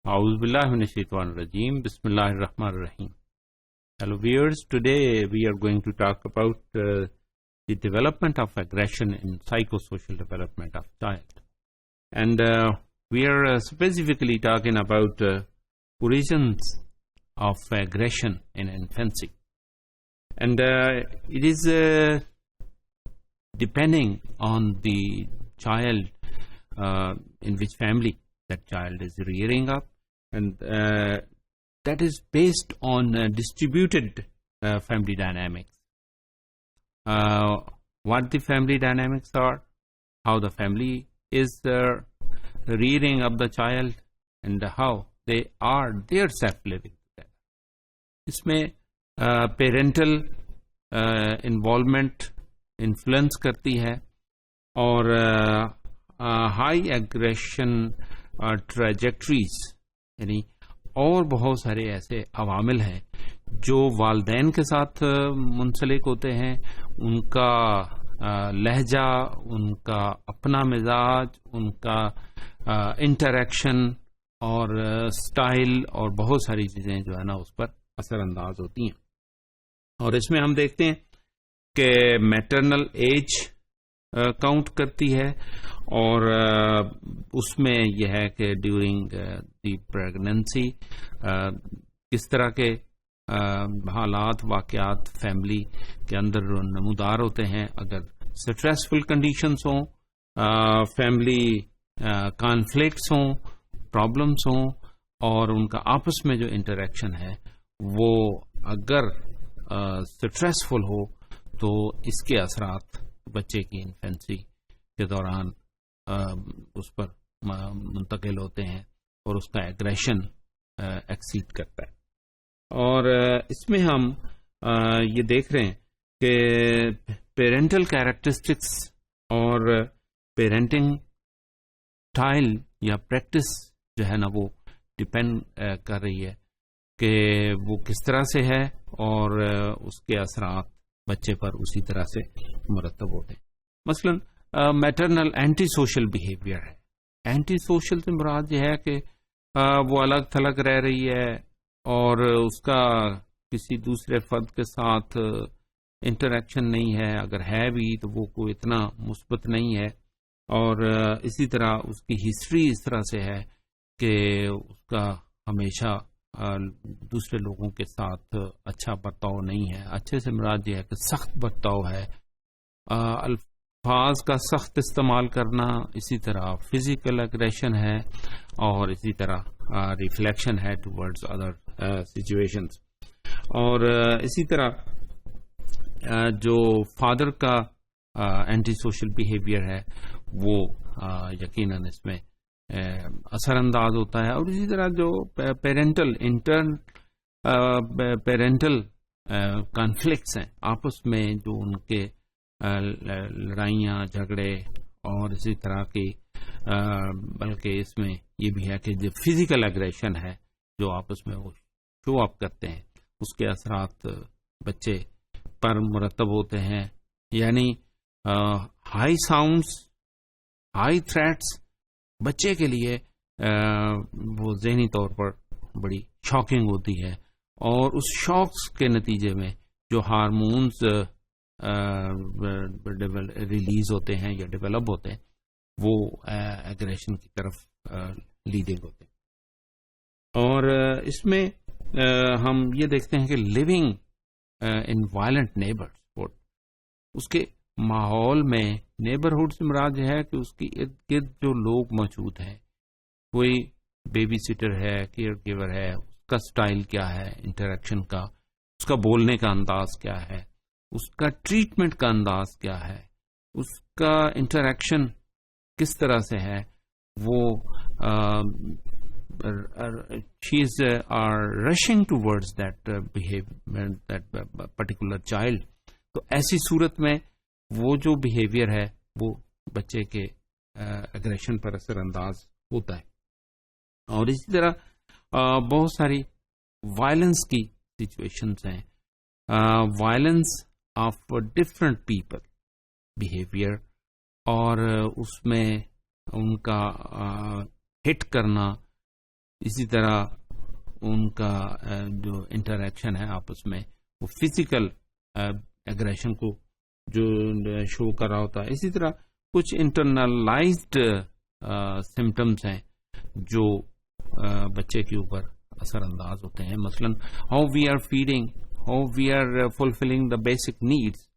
A'udhu billahi minash shaitanir rajim. Bismillahir rahmanir rahim. Hello viewers, today we are going to talk about the development of aggression in psychosocial development of child. And we are specifically talking about origins of aggression in infancy. And it is depending on the child, in which family that child is rearing up, and that is based on distributed family dynamics. What the family dynamics are, how the family is rearing up the child, and how they are their self-living together. اس میں parental involvement influence کرتی ہے، اور high aggression trajectories یعنی اور بہت سارے ایسے عوامل ہیں جو والدین کے ساتھ منسلک ہوتے ہیں. ان کا لہجہ، ان کا اپنا مزاج، ان کا انٹریکشن اور سٹائل اور بہت ساری چیزیں جو ہے نا اس پر اثر انداز ہوتی ہیں. اور اس میں ہم دیکھتے ہیں کہ میٹرنل ایج کاؤنٹ کرتی ہے، اور اس میں یہ ہے کہ ڈیورنگ دی پریگننسی کس طرح کے حالات واقعات فیملی کے اندر نمودار ہوتے ہیں. اگر سٹریسفل کنڈیشنز ہوں، فیملی کانفلکٹس ہوں، پرابلمس ہوں، اور ان کا آپس میں جو انٹریکشن ہے وہ اگر سٹریسفل ہو تو اس کے اثرات بچے کی انفینسی کے دوران اس پر منتقل ہوتے ہیں اور اس کا ایگریشن ایکسیڈ کرتا ہے. اور اس میں ہم یہ دیکھ رہے ہیں کہ پیرنٹل کیریکٹرسٹکس اور پیرنٹنگ اسٹائل یا پریکٹس جو ہے نا وہ ڈپینڈ کر رہی ہے کہ وہ کس طرح سے ہے، اور اس کے اثرات بچے پر اسی طرح سے مرتب ہوتے ہیں. مثلا میٹرنل اینٹی سوشل بیہیویئر ہے. اینٹی سوشل سے مراد یہ ہے کہ وہ الگ تھلگ رہ رہی ہے اور اس کا کسی دوسرے فرد کے ساتھ انٹریکشن نہیں ہے، اگر ہے بھی تو وہ کوئی اتنا مثبت نہیں ہے. اور اسی طرح اس کی ہسٹری اس طرح سے ہے کہ اس کا ہمیشہ دوسرے لوگوں کے ساتھ اچھا برتاؤ نہیں ہے. اچھے سے مراد یہ ہے کہ سخت برتاؤ ہے، الفاظ کا سخت استعمال کرنا، اسی طرح فزیکل اگریشن ہے، اور اسی طرح ریفلیکشن ہے ٹورڈز ادر سچویشنز. اور اسی طرح جو فادر کا اینٹی سوشل بیہیویئر ہے وہ یقیناً اس میں اثر انداز ہوتا ہے. اور اسی طرح جو پیرنٹل کانفلکٹس ہیں آپس میں، جو ان کے لڑائیاں جھگڑے، اور اسی طرح کی بلکہ اس میں یہ بھی ہے کہ جو فزیکل اگریشن ہے جو آپس میں وہ شو اپ کرتے ہیں، اس کے اثرات بچے پر مرتب ہوتے ہیں. یعنی ہائی ساؤنڈس، ہائی تھریٹس بچے کے لیے وہ ذہنی طور پر بڑی شاکنگ ہوتی ہے، اور اس شاکس کے نتیجے میں جو ہارمونز ریلیز ہوتے ہیں یا ڈیولپ ہوتے ہیں وہ ایگریشن کی طرف لیڈنگ ہوتے ہیں. اور اس میں ہم یہ دیکھتے ہیں کہ لیونگ ان وائلنٹ نیبرہڈ، اس کے ماحول میں نیبرہڈ سے مراد یہ ہے کہ اس کی ارد گرد جو لوگ موجود ہیں، کوئی بیبی سیٹر ہے، کیئر گیور ہے، اس کا سٹائل کیا ہے انٹریکشن کا، اس کا بولنے کا انداز کیا ہے، اس کا ٹریٹمنٹ کا انداز کیا ہے، اس کا انٹریکشن کس طرح سے ہے، وہ she is rushing towards that behavior, that particular child. تو ایسی صورت میں وہ جو بیہیویئر ہے وہ بچے کے اگریشن پر اثر انداز ہوتا ہے. اور اسی طرح بہت ساری وائلنس کی سچویشنز ہیں، violence of different people behaviour, اور اس میں ان کا ہٹ کرنا اسی طرح ان کا جو انٹریکشن ہے آپس میں وہ فزیکل ایگریشن کو جو شو کر رہا ہوتا ہے. اسی طرح کچھ انٹرنلائزڈ سمٹمز ہیں جو بچے کے اوپر اثر انداز ہوتے ہیں. مثلا how we are feeding, how we are fulfilling the basic needs,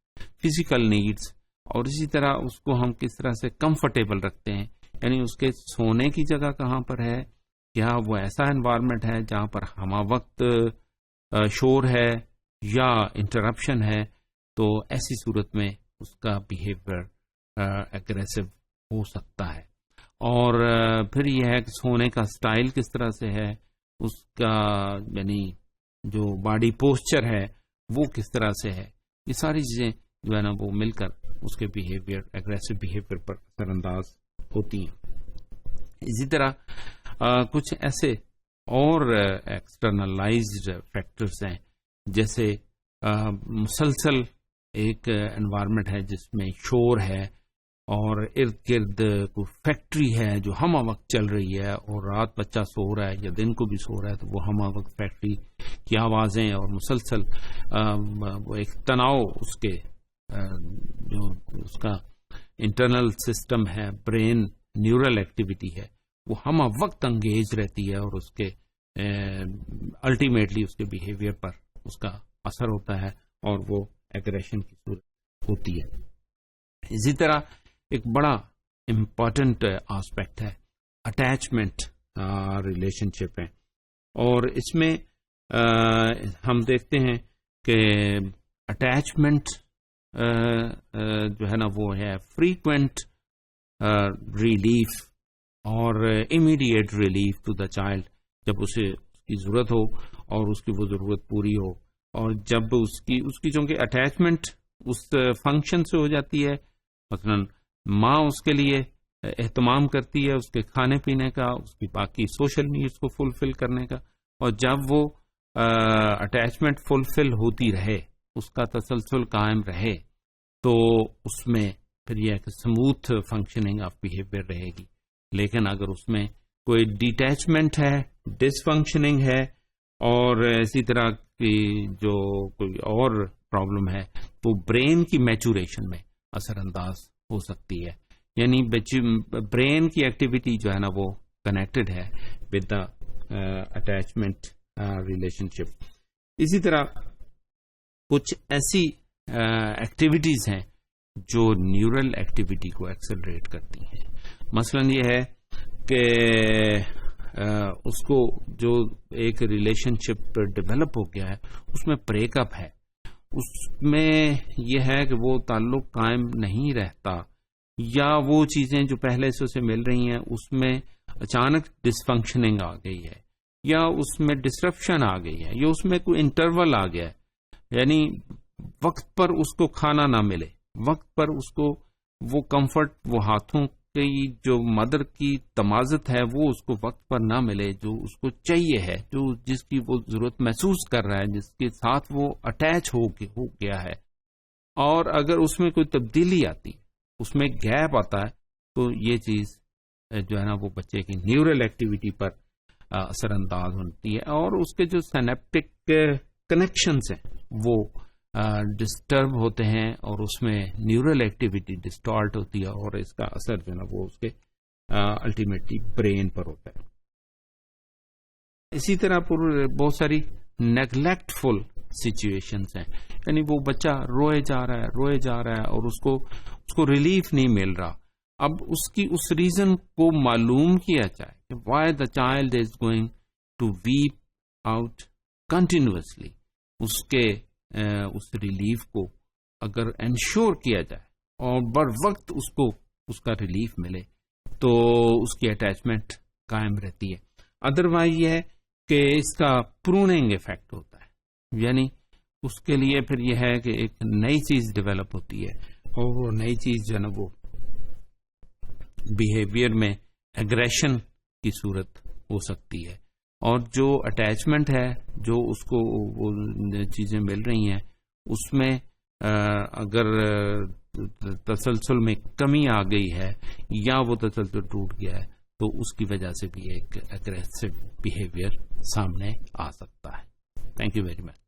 physical needs, اور اسی طرح اس کو ہم کس طرح سے کمفرٹیبل رکھتے ہیں, یعنی اس کے سونے کی جگہ کہاں پر ہے, کیا وہ ایسا انوائرمنٹ ہے جہاں پر ہمہ وقت شور ہے یا انٹرپشن ہے. تو ایسی صورت میں اس کا بیہیویئر اگریسو ہو سکتا ہے. اور پھر یہ ہے کہ سونے کا سٹائل کس طرح سے ہے, اس کا یعنی جو باڈی پوسچر ہے وہ کس طرح سے ہے. یہ ساری چیزیں جو ہے نا وہ مل کر اس کے بیہیویئر, اگریسو بیہیویئر پر اثر انداز ہوتی ہیں. اسی طرح کچھ ایسے اور ایکسٹرنلائزڈ فیکٹرز ہیں جیسے مسلسل ایک انوائرمنٹ ہے جس میں شور ہے اور ارد گرد کوئی فیکٹری ہے جو ہمہ وقت چل رہی ہے, اور رات بچہ سو رہا ہے یا دن کو بھی سو رہا ہے تو وہ ہمہ وقت فیکٹری کی آوازیں اور مسلسل وہ ایک تناؤ اس کے جو اس کا انٹرنل سسٹم ہے, برین نیورل ایکٹیویٹی ہے, وہ ہمہ وقت انگیج رہتی ہے اور اس کے الٹیمیٹلی اس کے بیہیویئر پر اس کا اثر ہوتا ہے اور وہ ایگریشن کی صورت ہوتی ہے. اسی طرح ایک بڑا امپورٹنٹ آسپیکٹ ہے اٹیچمنٹ ریلیشن شپ ہے, اور اس میں ہم دیکھتے ہیں کہ اٹیچمنٹ جو ہے نا وہ ہے فریکوینٹ ریلیف اور immediate relief to the child, جب اسے اس کی ضرورت ہو اور اس کی وہ ضرورت پوری ہو, اور جب اس کی چونکہ اٹیچمنٹ اس فنکشن سے ہو جاتی ہے, مثلا ماں اس کے لیے اہتمام کرتی ہے اس کے کھانے پینے کا, اس کی باقی سوشل نیڈس کو فلفل کرنے کا, اور جب وہ اٹیچمنٹ فلفل ہوتی رہے, اس کا تسلسل قائم رہے, تو اس میں پھر یہ کہ اسموتھ فنکشننگ آف بیہیویئر رہے گی. لیکن اگر اس میں کوئی ڈیٹیچمنٹ ہے, ڈس فنکشننگ ہے, اور اسی طرح کی جو کوئی اور پرابلم ہے تو برین کی میچوریشن میں اثر انداز ہو سکتی ہے. یعنی برین کی ایکٹیویٹی جو ہے نا وہ کنیکٹڈ ہے ود دا اٹیچمنٹ ریلیشن شپ. اسی طرح کچھ ایسی ایکٹیویٹیز ہیں جو نیورل ایکٹیویٹی کو ایکسلریٹ کرتی ہیں. مثلا یہ ہے کہ اس کو جو ایک ریلیشن شپ ڈیولپ ہو گیا ہے اس میں بریک اپ ہے, اس میں یہ ہے کہ وہ تعلق قائم نہیں رہتا, یا وہ چیزیں جو پہلے سے اسے مل رہی ہیں اس میں اچانک ڈس فنکشننگ آ گئی ہے, یا اس میں ڈسرپشن آ گئی ہے, یا اس میں کوئی انٹرول آ گیا ہے, یعنی وقت پر اس کو کھانا نہ ملے, وقت پر اس کو وہ کمفرٹ, وہ ہاتھوں کی جو مدر کی تمازت ہے وہ اس کو وقت پر نہ ملے جو اس کو چاہیے ہے, جو جس کی وہ ضرورت محسوس کر رہا ہے, جس کے ساتھ وہ اٹیچ ہو گیا ہے. اور اگر اس میں کوئی تبدیلی آتی, اس میں گیپ آتا ہے, تو یہ چیز جو ہے نا وہ بچے کی نیورل ایکٹیویٹی پر اثر انداز ہوتی ہے, اور اس کے جو سینپٹک کنیکشنز ہیں وہ ڈسٹرب ہوتے ہیں, اور اس میں نیورل ایکٹیویٹی ڈسٹارٹ ہوتی ہے, اور اس کا اثر جو ہے نا وہ اس کے الٹیمیٹلی برین پر ہوتا ہے. اسی طرح بہت ساری نیگلیکٹفل سچویشنز ہیں, یعنی وہ بچہ روئے جا رہا ہے اور اس کو ریلیف نہیں مل رہا. اب اس ریزن کو معلوم کیا جائے کہ why the child is going to weep out continuously, اس ریلیف کو اگر انشور کیا جائے اور بر وقت اس کا ریلیف ملے تو اس کی اٹیچمنٹ قائم رہتی ہے. ادروائز یہ ہے کہ اس کا پروننگ ایفیکٹ ہوتا ہے, یعنی اس کے لیے پھر یہ ہے کہ ایک نئی چیز ڈیولپ ہوتی ہے, اور وہ نئی چیز جو ہے نا وہ بیہیویئر میں ایگریشن کی صورت ہو سکتی ہے. اور جو اٹیچمنٹ ہے, جو اس کو وہ چیزیں مل رہی ہیں, اس میں اگر تسلسل میں کمی آ گئی ہے یا وہ تسلسل ٹوٹ گیا ہے, تو اس کی وجہ سے بھی ایک اگریسو بیہیویئر سامنے آ سکتا ہے. Thank you very much.